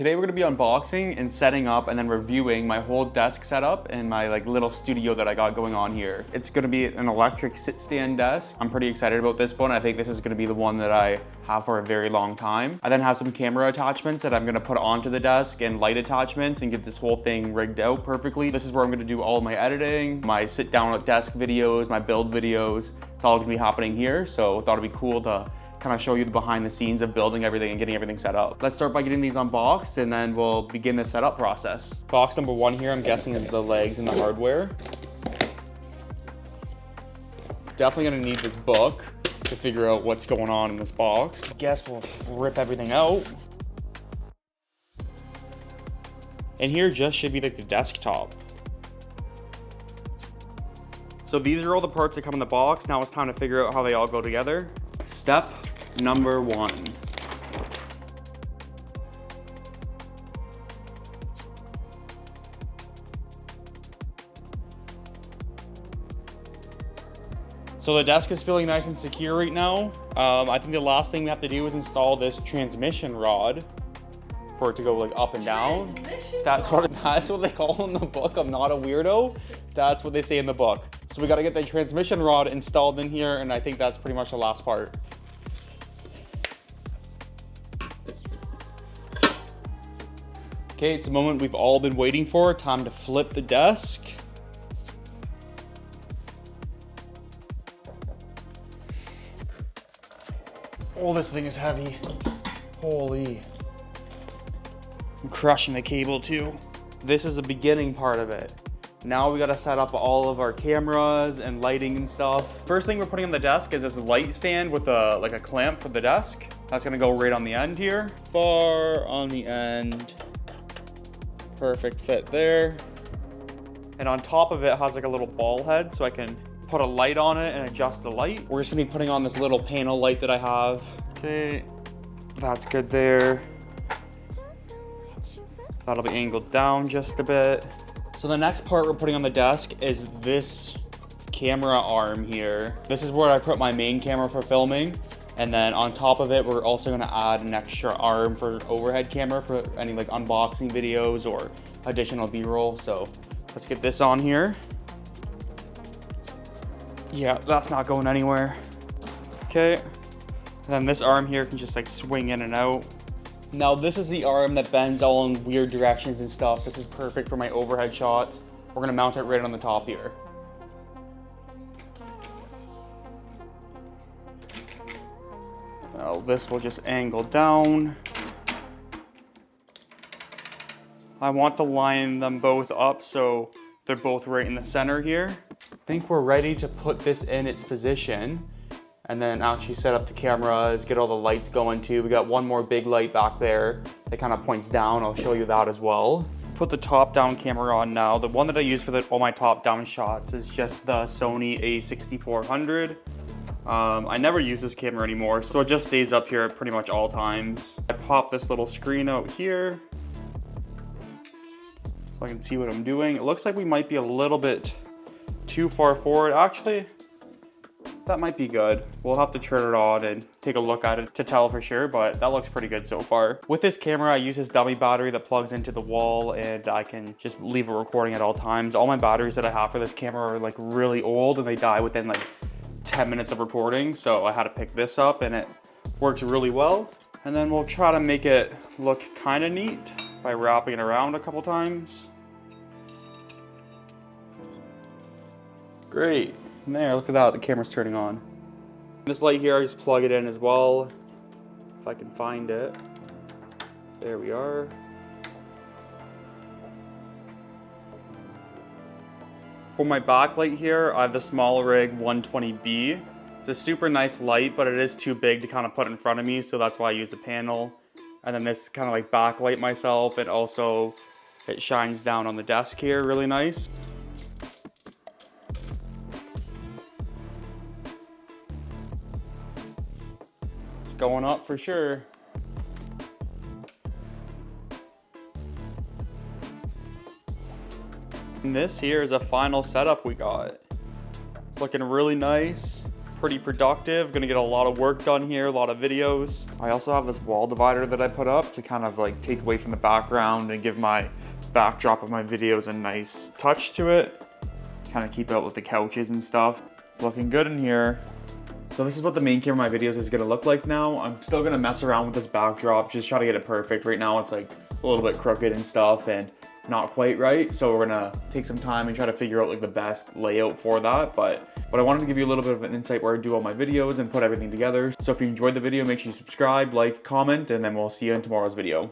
today we're gonna be unboxing and setting up and then reviewing my whole desk setup and my little studio that I got going on here. It's gonna be an electric sit stand desk. I'm pretty excited about this one. I think this is gonna be the one that I have for a very long time. I then have some camera attachments that I'm gonna put onto the desk and light attachments and get this whole thing rigged out perfectly. This is where I'm gonna do all my editing, my sit down at desk videos, my build videos. It's all gonna be happening here. So I thought it'd be cool to kind of show you the behind the scenes of building everything and getting everything set up. Let's start by getting these unboxed and then we'll begin the setup process. Box number one here, I'm guessing, is the legs and the hardware. Definitely gonna need this book to figure out what's going on in this box. I guess we'll rip everything out. And here just should be like the desktop. So these are all the parts that come in the box. Now it's time to figure out how they all go together. Step number one. So the desk is feeling nice and secure right now. I think the last thing we have to do is install this transmission rod for it to go like up and down. That's what they call in the book. I'm not a weirdo. That's what they say in the book. So we got to get the transmission rod installed in here, and I think that's pretty much the last part. Okay, it's the moment we've all been waiting for. Time to flip the desk. Oh, this thing is heavy. Holy. I'm crushing the cable too. This is the beginning part of it. Now we gotta set up all of our cameras and lighting and stuff. First thing we're putting on the desk is this light stand with a clamp for the desk. That's gonna go right on the end here. Far on the end. Perfect fit there. And on top of it has like a little ball head so I can put a light on it and adjust the light. We're just gonna be putting on this little panel light that I have. Okay, that's good there. That'll be angled down just a bit. So the next part we're putting on the desk is this camera arm here. This is where I put my main camera for filming. And then on top of it, we're also gonna add an extra arm for overhead camera for any like unboxing videos or additional B-roll. So let's get this on here. Yeah, that's not going anywhere. Okay. And then this arm here can just like swing in and out. Now this is the arm that bends all in weird directions and stuff. This is perfect for my overhead shots. We're gonna mount it right on the top here. Now this will just angle down. I want to line them both up so they're both right in the center here. I think we're ready to put this in its position and then actually set up the cameras, get all the lights going too. We got one more big light back there that kind of points down. I'll show you that as well. Put the top down camera on now. The one that I use for all my top down shots is just the Sony a6400. I never use this camera anymore, so it just stays up here at pretty much all times. I pop this little screen out here so I can see what I'm doing. It looks like we might be a little bit too far forward. Actually, that might be good. We'll have to turn it on and take a look at it to tell for sure, but that looks pretty good so far. With this camera, I use this dummy battery that plugs into the wall and I can just leave it recording at all times. All my batteries that I have for this camera are like really old and they die within like 10 minutes of recording, so I had to pick this up and it works really well. And then we'll try to make it look kind of neat by wrapping it around a couple times. Great. And there, look at that, the camera's turning on. This light here, I just plug it in as well, if I can find it. There we are. For my backlight here, I have the SmallRig 120B. It's a super nice light, but it is too big to kind of put in front of me, so that's why I use the panel. And then this kind of like backlight myself, and also it shines down on the desk here really nice. It's going up for sure. And this here is a final setup we got. It's looking really nice. pretty productive. Gonna get a lot of work done here, a lot of videos. I also have this wall divider that I put up to kind of like take away from the background and give my backdrop of my videos a nice touch to it. Kind of keep out with the couches and stuff. It's looking good in here. So this is what the main camera of my videos is gonna look like now. I'm still gonna mess around with this backdrop, just try to get it perfect. Right now it's like a little bit crooked and stuff and not quite right. So we're gonna take some time and try to figure out like the best layout for that. But I wanted to give you a little bit of an insight where I do all my videos and put everything together. So if you enjoyed the video, make sure you subscribe, like, comment, and then we'll see you in tomorrow's video.